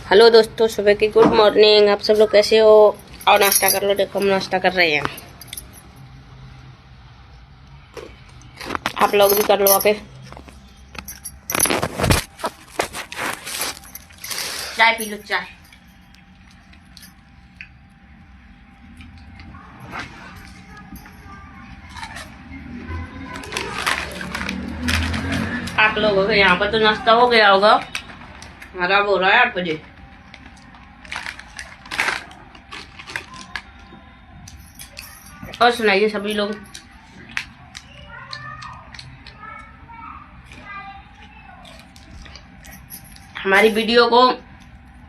Hello दोस्तों, सुबह की गुड मॉर्निंग। आप सब लोग कैसे हो? और नाश्ता कर लो। देखो हम नाश्ता कर रहे हैं, आप लोग भी कर लो। आके चाय पी लो, चाय। आप लोगों के यहाँ पर तो नाश्ता हो गया होगा। हमारा हो रहा है 8 बजे। और सुनाइए सभी लोग। हमारी वीडियो को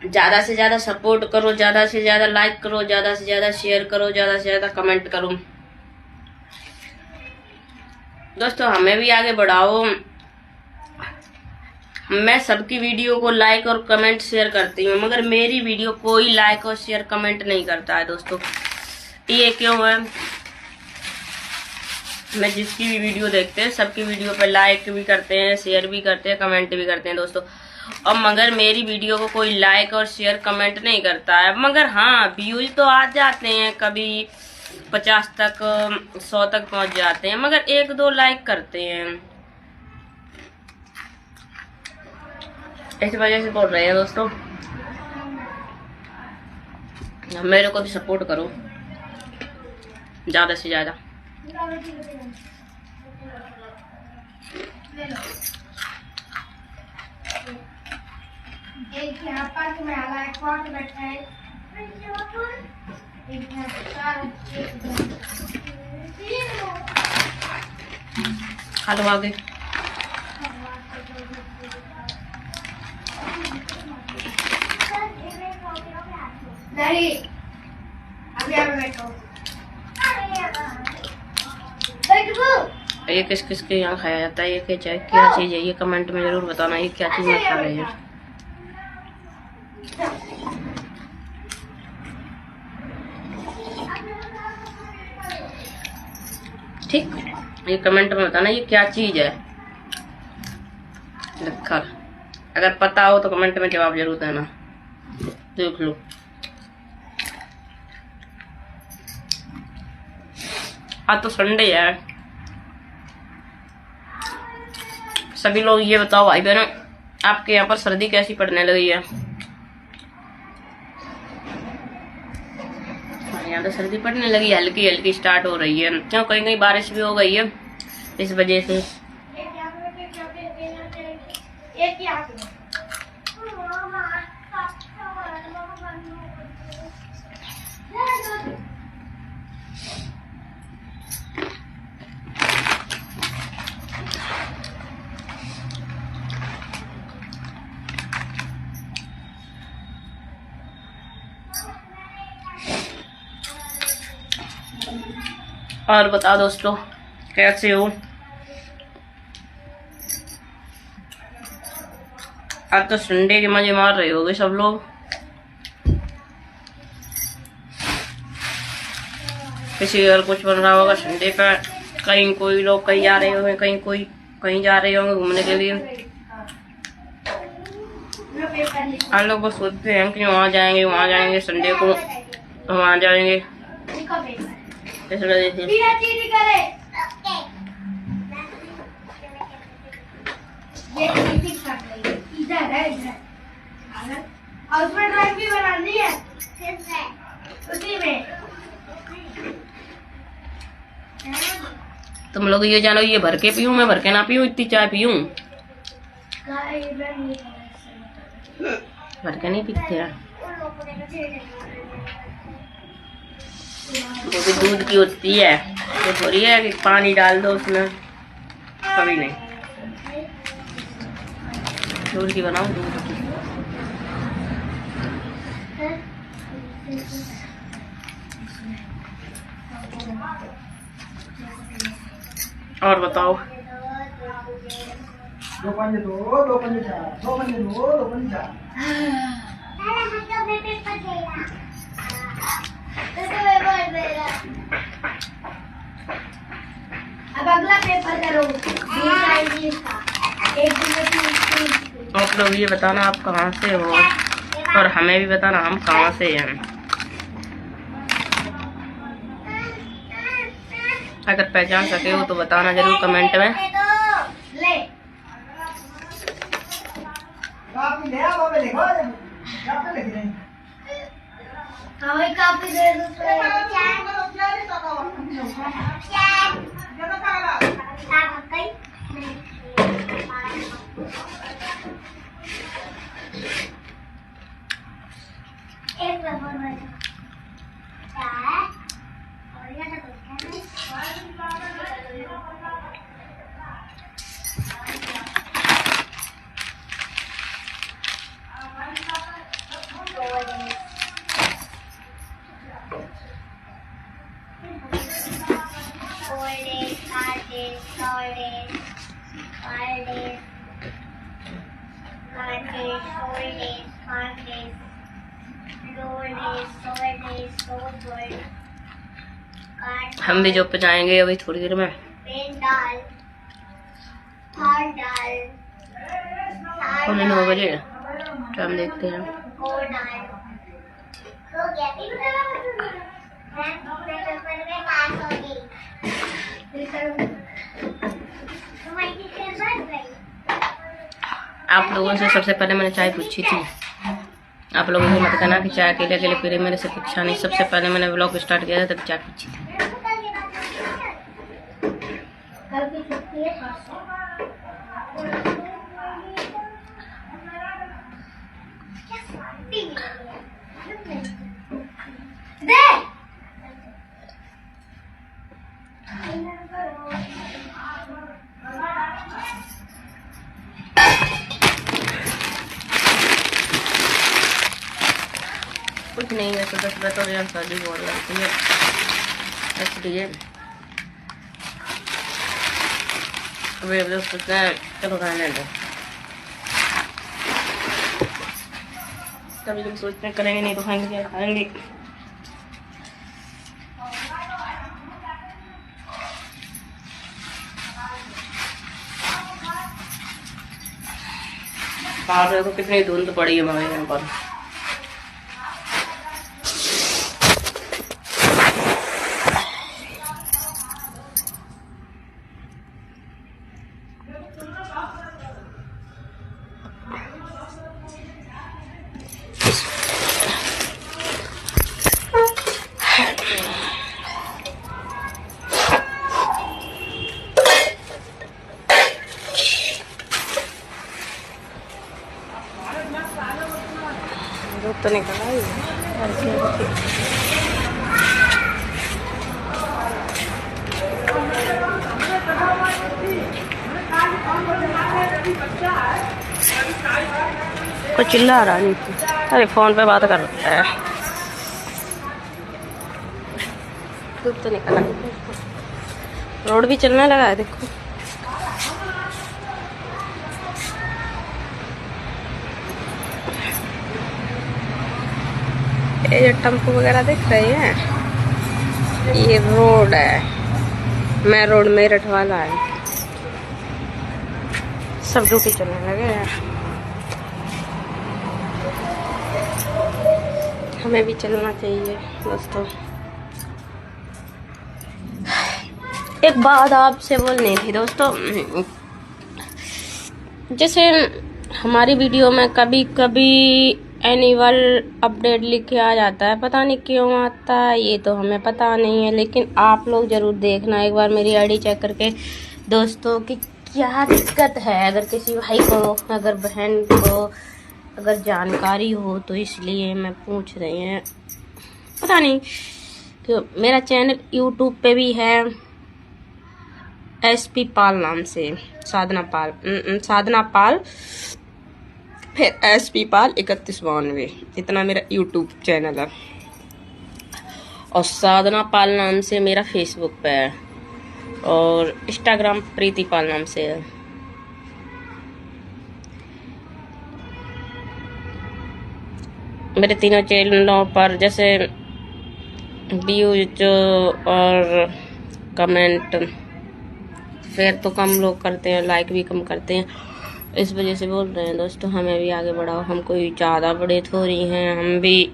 ज्यादा से ज्यादा सपोर्ट करो, ज्यादा से ज्यादा लाइक करो, ज्यादा से ज्यादा शेयर करो, ज्यादा से ज्यादा कमेंट करो। दोस्तों हमें भी आगे बढ़ाओ। मैं सबकी वीडियो को लाइक और कमेंट शेयर करती हूँ, मगर मेरी वीडियो कोई लाइक और शेयर कमेंट नहीं करता है। दोस्तों ये क्यों है? मैं जिसकी भी वीडियो देखते हैं सबकी वीडियो पे लाइक भी करते हैं, शेयर भी करते हैं, कमेंट भी करते हैं दोस्तों। और मगर मेरी वीडियो को कोई लाइक और शेयर कमेंट नहीं करता है। मगर हाँ, व्यूज तो आ जाते हैं, कभी 50 तक 100 तक पहुंच जाते हैं, मगर 1-2 लाइक करते हैं। इस वजह से बोल रहे हैं दोस्तों, मेरे को भी सपोर्ट करो ज्यादा से ज्यादा। एक यहाँ पर में आला एक और बैठा है, एक यहाँ खा लो आगे। नहीं अब यहाँ पे बैठो। ये किस किस के यहाँ खाया जाता है? ये क्या चीज है? ये कमेंट में जरूर बताना, ये क्या चीज में खा रहे हैं। ठीक, ये कमेंट में बताना ये क्या चीज है लिखा। अगर पता हो तो कमेंट में जवाब जरूर देना। देख लो, आज तो संडे है। सभी लोग ये बताओ भाई बहनों, आपके यहाँ पर सर्दी कैसी पड़ने लगी है? यहाँ तो सर्दी पड़ने लगी, हल्की हल्की स्टार्ट हो रही है। क्यों, कहीं कहीं बारिश भी हो गई है, इस वजह से। और बताओ दोस्तों, कैसे हो? आज तो संडे के मजे मार रहे होगे सब लोग। किसी और कुछ बन रहा होगा संडे पे। कहीं कोई लोग कहीं जा रहे होंगे, कहीं कोई कहीं जा रहे होंगे घूमने के लिए। आप लोग बस सोचते हैं कि वहाँ जाएंगे संडे को, वहाँ जाएंगे, इस वजह से। ड्राइव भी बनानी है उसी में। तुम लोग ये जानो, ये भर के पीऊं मैं भर के ना पीऊं? इतनी चाय पीऊं? भर के नहीं पीते यार, वो भी दूध की होती है। ये थोड़ी है कि पानी डाल दो उसमें, कभी नहीं। दूध की बनाओ, दूध की। और बताओ। दो पंजे चार। अब अगला पेपर करो, इंग्लिश का। आप लोग ये बताना आप कहाँ से हो? और हमें भी बताना हम कहाँ से हैं। अगर पहचान सके हो तो बताना जरूर कमेंट में। ले हमें काफी देर हम भी जॉब पे जाएंगे अभी थोड़ी देर में। पौने 9 बजे टाइम देखते हैं। आप लोगों से सबसे पहले मैंने चाय पूछी थी। आप लोगों से मत कहना कि चाय अकेले अकेले पी रहे, मेरे से पूछा नहीं। सबसे पहले मैंने व्लॉग स्टार्ट किया था तब चाय पूछी थी। कुछ नहीं है, सुबह सुबह तो यार सर्दी बहुत लगती है इसलिए वे सोचते हैं चलो खाने दो। कभी कभी सोचते हैं करेंगे नहीं तो खाएंगे क्या खाएंगे। बाहर देखो कितनी धुंध पड़ी है हमारे यहाँ पर। तो निकला ही कोई चिल्ला रहा नहीं। अरे फोन पे बात कर रहा है। धूप तो निकला, रोड भी चलने लगा है देखो। ये जो टेम्पो वगैरह दिख रही है ये रोड है, मैं रोड में रठवाला है। सब ड्यूटी चलने लगे हैं, हमें भी चलना चाहिए दोस्तों। एक बात आपसे बोलनी थी दोस्तों, जैसे हमारी वीडियो में कभी कभी एनुअल अपडेट लिख के आ जाता है, पता नहीं क्यों आता है, ये तो हमें पता नहीं है। लेकिन आप लोग ज़रूर देखना एक बार मेरी आईडी चेक करके दोस्तों कि क्या दिक्कत है। अगर किसी भाई को, अगर बहन को अगर जानकारी हो तो इसलिए मैं पूछ रही हैं। पता नहीं क्यों। मेरा चैनल यूट्यूब पे भी है SP पाल नाम से, साधना पाल फिर SP पाल 3192, इतना मेरा यूट्यूब चैनल है। और साधना पाल नाम से मेरा फेसबुक पे है और इंस्टाग्राम प्रीति पाल नाम से है। मेरे तीनों चैनलों पर जैसे व्यूज और कमेंट शेयर तो कम लोग करते हैं, लाइक भी कम करते हैं, इस वजह से बोल रहे हैं दोस्तों, हमें भी आगे बढ़ाओ। हम कोई ज़्यादा बड़े थोड़ी हैं, हम भी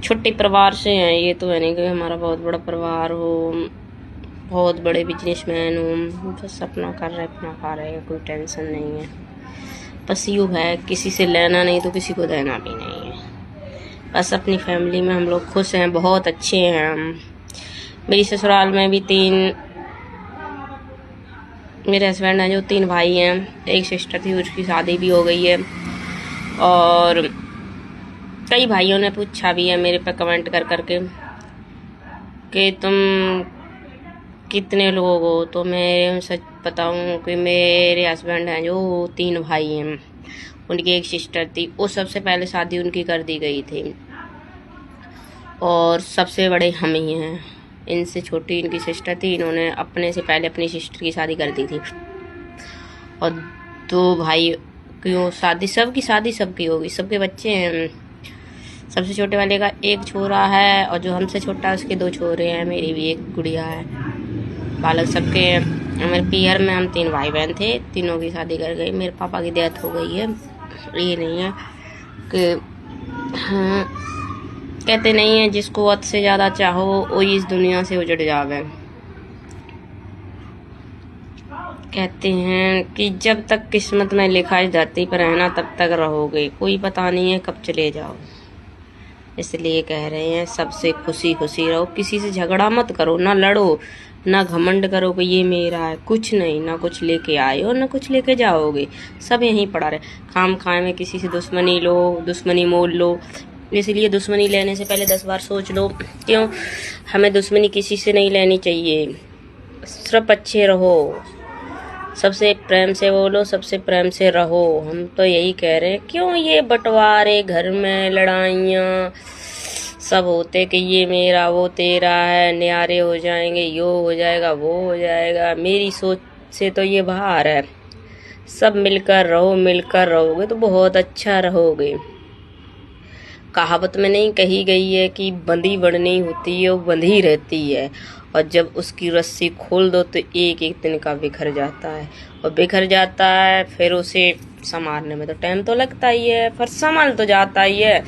छोटे परिवार से हैं। ये तो है नहीं कि हमारा बहुत बड़ा परिवार हो, बहुत बड़े बिजनेसमैन हो। बस अपना कर रहे, अपना खा रहे, कोई टेंशन नहीं है। बस यूँ है, किसी से लेना नहीं तो किसी को देना भी नहीं है। बस अपनी फैमिली में हम लोग खुश हैं, बहुत अच्छे हैं हम। मेरी ससुराल में भी मेरे हस्बैंड हैं जो 3 भाई हैं। एक सिस्टर थी, उसकी शादी भी हो गई है। और कई भाइयों ने पूछा भी है मेरे पे कमेंट कर करके कि तुम कितने लोग हो। तो मैं सच बताऊं कि मेरे हस्बैंड हैं जो 3 भाई हैं, उनकी एक सिस्टर थी। वो सबसे पहले शादी उनकी कर दी गई थी और सबसे बड़े हम ही हैं। इनसे छोटी इनकी सिस्टर थी, इन्होंने अपने से पहले अपनी सिस्टर की शादी कर दी थी। और 2 भाई की शादी, सबकी शादी सबकी होगी, सबके बच्चे हैं। सबसे छोटे वाले का एक छोरा है और जो हमसे छोटा है उसके 2 छोरे हैं। मेरी भी एक गुड़िया है। बालक सबके मेरे पियर में हम 3 भाई बहन थे, तीनों की शादी कर गई। मेरे पापा की डेथ हो गई है। ये नहीं है कि हाँ, कहते नहीं है जिसको हद से ज़्यादा चाहो वो इस दुनिया से उजड़ जावे। कहते हैं कि जब तक किस्मत में लिखा है धरती पर रहना तब तक रहोगे, कोई पता नहीं है कब चले जाओ। इसलिए कह रहे हैं सबसे खुशी खुशी रहो, किसी से झगड़ा मत करो, ना लड़ो, ना घमंड करो कि ये मेरा है। कुछ नहीं, ना कुछ लेके आए हो ना कुछ लेके जाओगे, सब यहीं पड़ा रहे। खाम खाए में किसी से दुश्मनी लो, दुश्मनी मोल लो। इसलिए दुश्मनी लेने से पहले 10 बार सोच लो। क्यों? हमें दुश्मनी किसी से नहीं लेनी चाहिए। सिर्फ अच्छे रहो, सबसे प्रेम से बोलो, सबसे प्रेम से रहो। हम तो यही कह रहे हैं। क्यों ये बंटवारे, घर में लड़ाइयाँ सब होते कि ये मेरा वो तेरा है, न्यारे हो जाएंगे, यो हो जाएगा, वो हो जाएगा। मेरी सोच से तो ये बाहर है। सब मिलकर रहो, मिलकर रहोगे तो बहुत अच्छा रहोगे। कहावत में नहीं कही गई है कि बंधी बढ़नी होती है, वो बंधी रहती है। और जब उसकी रस्सी खोल दो तो एक एक दिन का बिखर जाता है। और बिखर जाता है फिर उसे संभालने में तो टाइम तो लगता ही है, पर संभाल तो जाता ही है।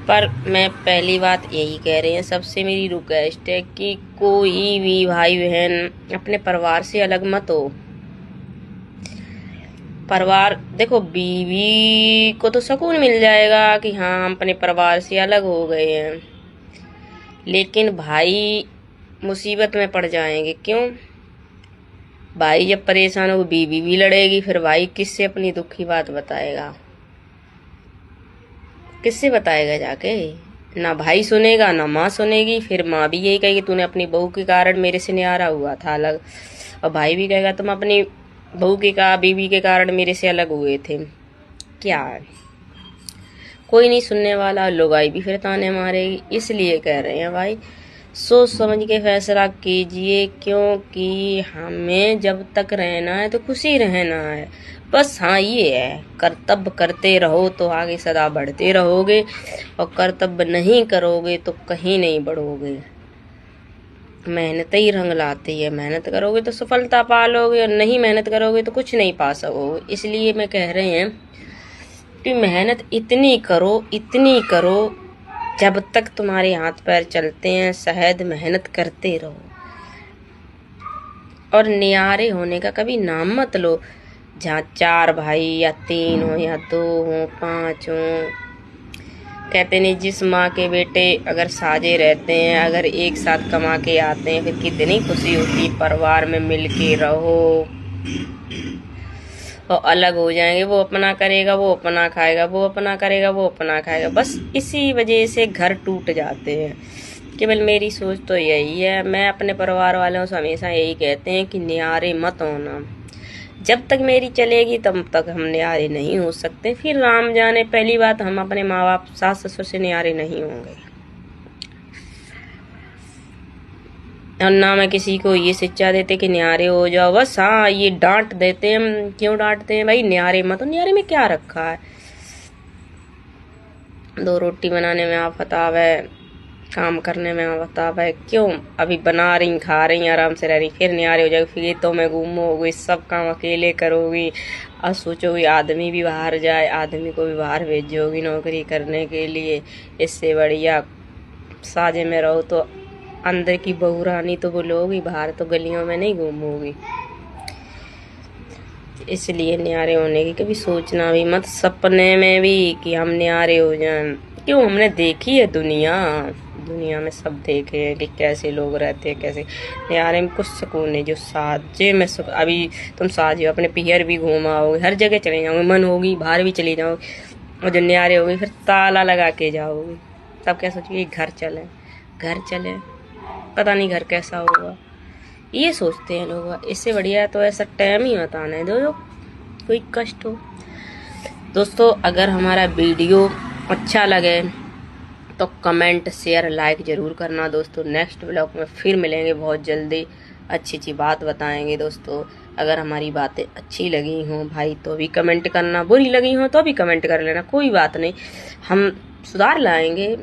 पर मैं पहली बात यही कह रही हूँ, सबसे मेरी रिक्वेस्ट है कि कोई भी भाई बहन अपने परिवार से अलग मत हो। परिवार देखो, बीवी को तो सुकून मिल जाएगा कि हाँ हम अपने परिवार से अलग हो गए हैं, लेकिन भाई मुसीबत में पड़ जाएंगे। क्यों? भाई जब परेशान हो बीवी भी लड़ेगी, फिर भाई किससे अपनी दुख की बात बताएगा? किससे बताएगा जाके? ना भाई सुनेगा ना माँ सुनेगी। फिर माँ भी यही कहेगी तूने अपनी बहू के कारण मेरे से न्यारा हुआ था अलग, और भाई भी कहेगा तुम अपनी बहू के बीवी के कारण मेरे से अलग हुए थे। क्या है? कोई नहीं सुनने वाला, लुगाई भी फिर ताने मारेगी। इसलिए कह रहे हैं भाई सोच समझ के फैसला कीजिए, क्योंकि हमें जब तक रहना है तो खुशी रहना है। बस हाँ ये है, कर्तव्य करते रहो तो आगे सदा बढ़ते रहोगे, और कर्तव्य नहीं करोगे तो कहीं नहीं बढ़ोगे। मेहनत ही रंग लाती है, मेहनत करोगे तो सफलता पालोगे, और नहीं मेहनत करोगे तो कुछ नहीं पा सकोगे। इसलिए मैं कह रहे हैं कि मेहनत इतनी करो जब तक तुम्हारे हाथ पैर चलते हैं, शायद मेहनत करते रहो। और न्यारे होने का कभी नाम मत लो। जहाँ 4 भाई या 3 हो या 2 हो 5 हो, कहते नहीं जिस माँ के बेटे अगर साजे रहते हैं, अगर एक साथ कमा के आते हैं, फिर कितनी खुशी होती है। परिवार में मिल के रहो, और अलग हो जाएंगे, वो अपना करेगा वो अपना खाएगा, वो अपना करेगा वो अपना खाएगा। बस इसी वजह से घर टूट जाते हैं। केवल मेरी सोच तो यही है। मैं अपने परिवार वालों से हमेशा यही कहते हैं कि न्यारे मत होना। जब तक मेरी चलेगी तब तक हम न्यारे नहीं हो सकते। फिर राम जाने, पहली बात हम अपने माँ बाप सास ससुर से न्यारे नहीं होंगे। और ना मैं किसी को ये शिक्षा देते कि न्यारे हो जाओ। बस हाँ ये डांट देते हैं। क्यों डांटते हैं भाई? न्यारे मत हो। न्यारे में क्या रखा है? 2 रोटी बनाने में आफत आवे, काम करने में बता भाई क्यों। अभी बना रही खा रही आराम से रह रही, फिर न्यारे हो जाएगी, फिर तो मैं घूमोगी, सब काम अकेले करोगी। और सोचोगी आदमी भी बाहर जाए, आदमी को भी बाहर भेजोगी नौकरी करने के लिए। इससे बढ़िया साझे में रहो तो अंदर की बहू रानी तो बोलोगी, बाहर तो गलियों में नहीं घूमोगी। इसलिए न्यारे होने की कभी सोचना भी मत सपने में भी कि हम न्यारे हो जाएं। क्यों, हमने देखी है दुनिया में सब देखे हैं कि कैसे लोग रहते हैं, कैसे न्यारे में कुछ सुकून नहीं। जो साजे में अभी तुम साजे हो, अपने पियर भी घूमाओगे, हर जगह चले जाओगे, मन होगी बाहर भी चली जाओगे। और जो न्यारे होगी फिर ताला लगा के जाओगे, तब क्या सोचोगे घर चले, पता नहीं घर कैसा होगा, ये सोचते हैं लोग। इससे बढ़िया तो ऐसा टाइम ही मत आने दो जो कोई कष्ट हो। दोस्तों अगर हमारा वीडियो अच्छा लगे तो कमेंट शेयर लाइक जरूर करना दोस्तों। नेक्स्ट ब्लॉग में फिर मिलेंगे बहुत जल्दी, अच्छी बात बताएंगे दोस्तों। अगर हमारी बातें अच्छी लगी हों भाई तो भी कमेंट करना, बुरी लगी हो तो भी कमेंट कर लेना, कोई बात नहीं, हम सुधार लाएंगे।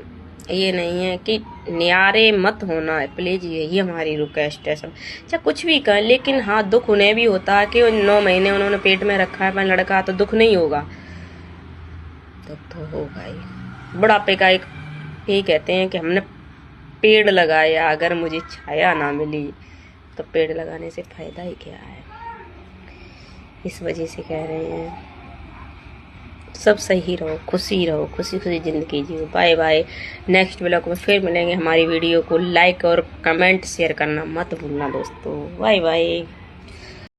ये नहीं है कि न्यारे मत होना है प्लीज, यही हमारी रिक्वेस्ट है सब। चाहे कुछ भी कहें, लेकिन हाँ दुख उन्हें भी होता है कि 9 महीने उन्होंने पेट में रखा है अपना लड़का, तो दुख नहीं होगा? दुख तो होगा ही। बुढ़ापे का एक यही कहते हैं कि हमने पेड़ लगाया, अगर मुझे छाया ना मिली तो पेड़ लगाने से फायदा ही क्या है। इस वजह से कह रहे हैं सब सही रहो, खुशी जिंदगी जियो। बाय बाय, नेक्स्ट ब्लॉग में फिर मिलेंगे। हमारी वीडियो को लाइक और कमेंट शेयर करना मत भूलना दोस्तों। Bye bye.